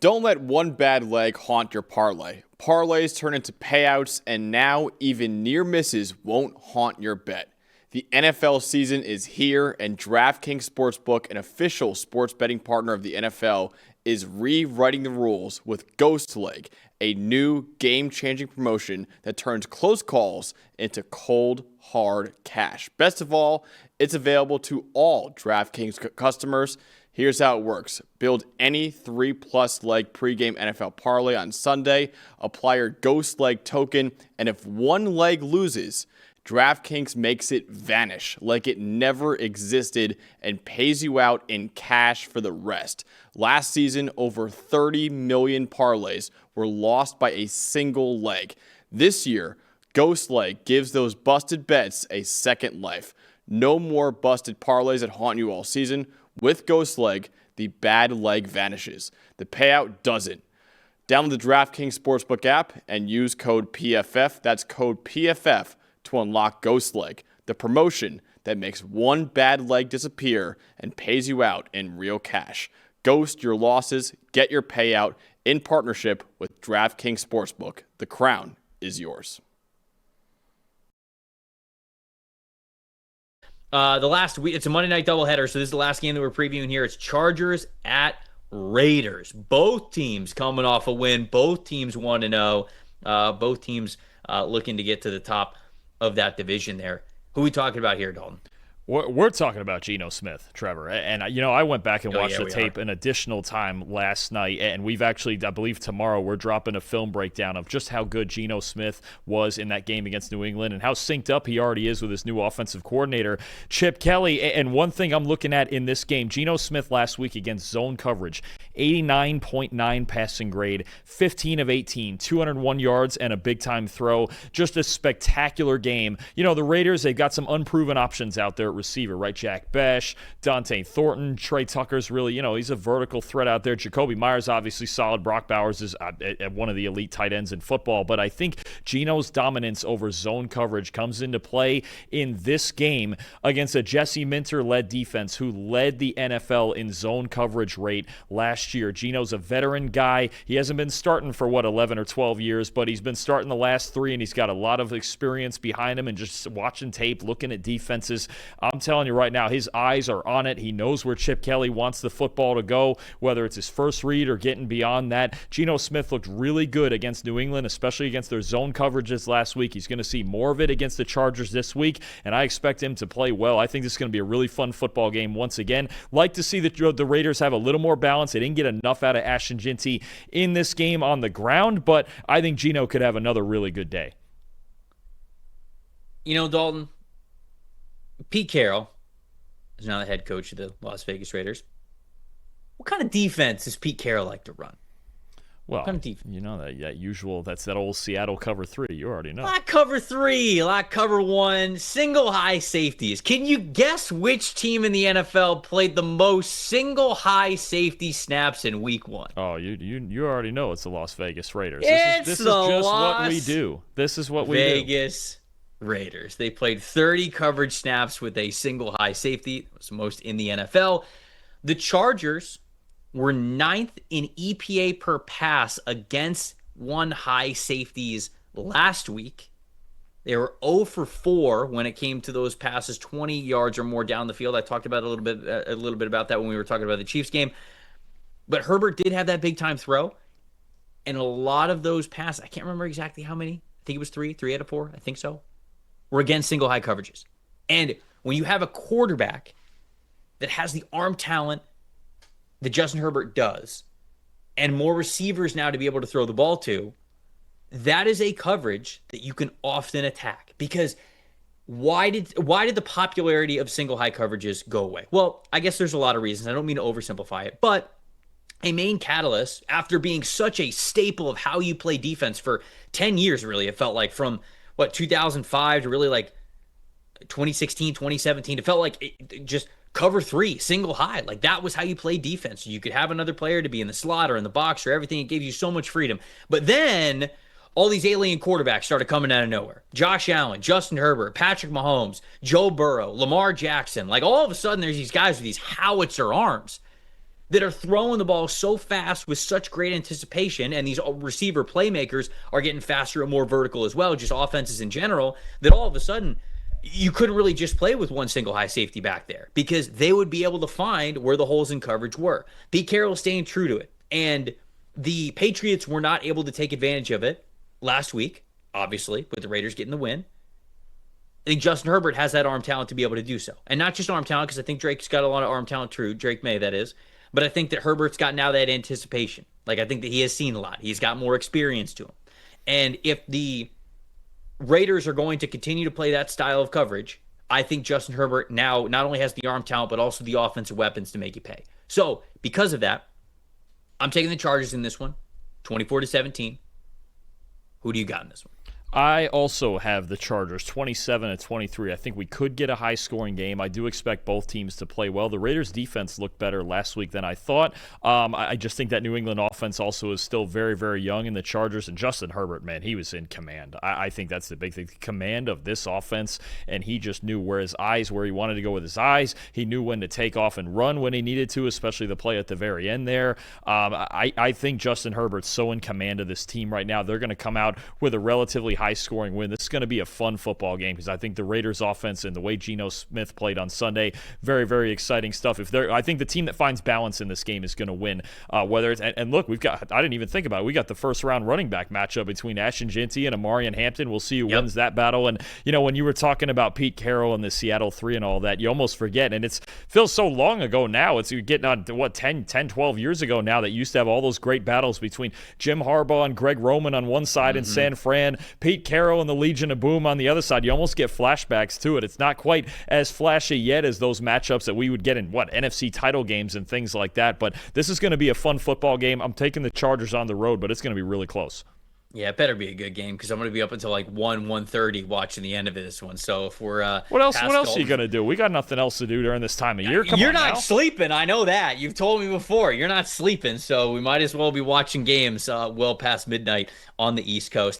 Don't let one bad leg haunt your parlay. Parlays turn into payouts, and now even near misses won't haunt your bet. The NFL season is here, and DraftKings Sportsbook, an official sports betting partner of the NFL, is rewriting the rules with Ghost Leg, a new game-changing promotion that turns close calls into cold, hard cash. Best of all, it's available to all DraftKings customers. Here's how it works. Build any 3+ leg pregame NFL parlay on Sunday, apply your Ghost Leg token, and if one leg loses, DraftKings makes it vanish like it never existed and pays you out in cash for the rest. Last season, over 30 million parlays were lost by a single leg. This year, Ghost Leg gives those busted bets a second life. No more busted parlays that haunt you all season. With Ghost Leg, the bad leg vanishes. The payout doesn't. Download the DraftKings Sportsbook app and use code PFF. That's code PFF to unlock Ghost Leg, the promotion that makes one bad leg disappear and pays you out in real cash. Ghost your losses, get your payout in partnership with DraftKings Sportsbook. The crown is yours. The last week, it's a Monday night doubleheader, so this is the last game that we're previewing here. It's Chargers at Raiders. Both teams coming off a win. Both teams 1-0. Both teams looking to get to the top of that division there. Who are we talking about here, Dalton? We're talking about Geno Smith, Trevor. And, I went back and watched the tape an additional time last night. And we've actually, I believe tomorrow, we're dropping a film breakdown of just how good Geno Smith was in that game against New England and how synced up he already is with his new offensive coordinator, Chip Kelly. And one thing I'm looking at in this game, Geno Smith last week against zone coverage, 89.9 passing grade, 15 of 18, 201 yards and a big-time throw. Just a spectacular game. The Raiders, they've got some unproven options out there. Receiver, right? Jack Besh, Dante Thornton, Trey Tucker's really, he's a vertical threat out there. Jacoby Myers, obviously solid. Brock Bowers is one of the elite tight ends in football. But I think Geno's dominance over zone coverage comes into play in this game against a Jesse Minter-led defense who led the NFL in zone coverage rate last year. Geno's a veteran guy. He hasn't been starting for, 11 or 12 years, but he's been starting the last 3, and he's got a lot of experience behind him and just watching tape, looking at defenses. I'm telling you right now, his eyes are on it. He knows where Chip Kelly wants the football to go, whether it's his first read or getting beyond that. Geno Smith looked really good against New England, especially against their zone coverages last week. He's going to see more of it against the Chargers this week, and I expect him to play well. I think this is going to be a really fun football game once again. Like to see the Raiders have a little more balance. They didn't get enough out of Ashton Jinty in this game on the ground, but I think Geno could have another really good day. Dalton, Pete Carroll is now the head coach of the Las Vegas Raiders. What kind of defense does Pete Carroll like to run? Well, what kind of defense? that usual, that's that old Seattle cover 3. You already know. Like cover 3, like cover 1, single high safeties. Can you guess which team in the NFL played the most single high safety snaps in week 1? Oh, you already know it's the Las Vegas Raiders. This is just what we do. This is what we do. Vegas Raiders. They played 30 coverage snaps with a single high safety. That was the most in the NFL. The Chargers were 9th in EPA per pass against one high safeties last week. They were 0 for 4 when it came to those passes 20 yards or more down the field. I talked about a little bit about that when we were talking about the Chiefs game. But Herbert did have that big time throw. And a lot of those passes, I can't remember exactly how many. I think it was 3 out of 4. I think so. Were against single high coverages. And when you have a quarterback that has the arm talent that Justin Herbert does, and more receivers now to be able to throw the ball to, that is a coverage that you can often attack. Because why did the popularity of single high coverages go away? Well, I guess there's a lot of reasons. I don't mean to oversimplify it, but a main catalyst, after being such a staple of how you play defense for 10 years, really, it felt like, from 2005 to really 2016, 2017. It felt like it just cover 3, single high. Like, that was how you play defense. You could have another player to be in the slot or in the box or everything. It gave you so much freedom. But then all these alien quarterbacks started coming out of nowhere. Josh Allen, Justin Herbert, Patrick Mahomes, Joe Burrow, Lamar Jackson. Like, all of a sudden there's these guys with these howitzer arms that are throwing the ball so fast with such great anticipation, and these receiver playmakers are getting faster and more vertical as well, just offenses in general, that all of a sudden you couldn't really just play with one single high safety back there because they would be able to find where the holes in coverage were. Pete Carroll staying true to it. And the Patriots were not able to take advantage of it last week, obviously, with the Raiders getting the win. I think Justin Herbert has that arm talent to be able to do so. And not just arm talent, because I think Drake's got a lot of arm talent, true. Drake May, that is. But I think that Herbert's got now that anticipation. Like, I think that he has seen a lot. He's got more experience to him. And if the Raiders are going to continue to play that style of coverage, I think Justin Herbert now not only has the arm talent, but also the offensive weapons to make it pay. So, because of that, I'm taking the Chargers in this one, 24-17. Who do you got in this one? I also have the Chargers 27-23. I think we could get a high-scoring game. I do expect both teams to play well. The Raiders' defense looked better last week than I thought. I just think that New England offense also is still very, very young, and the Chargers and Justin Herbert, man, he was in command. I think that's the big thing, command of this offense, and he just knew where he wanted to go with his eyes. He knew when to take off and run when he needed to, especially the play at the very end there. I think Justin Herbert's so in command of this team right now. They're going to come out with a relatively high-scoring win. This is going to be a fun football game because I think the Raiders' offense and the way Geno Smith played on Sunday, very, very exciting stuff. I think the team that finds balance in this game is going to win. Whether it's and look, I didn't even think about it. We got the first-round running back matchup between Ashton Jeanty and Amarian Hampton. We'll see who wins that battle. And when you were talking about Pete Carroll and the Seattle 3 and all that, you almost forget. And it feels so long ago now. You're getting on 10, 12 years ago now that used to have all those great battles between Jim Harbaugh and Greg Roman on one side in San Fran, Pete Carroll and the Legion of Boom on the other side. You almost get flashbacks to it. It's not quite as flashy yet as those matchups that we would get in NFC title games and things like that, but this is going to be a fun football game. I'm taking the Chargers on the road, but it's going to be really close. Yeah, it better be a good game because I'm going to be up until like 1:30 watching the end of this one. So if we're what else are you going to do? We got nothing else to do during this time of year. You're not sleeping. I know that. You've told me before. You're not sleeping, so we might as well be watching games well past midnight on the East Coast.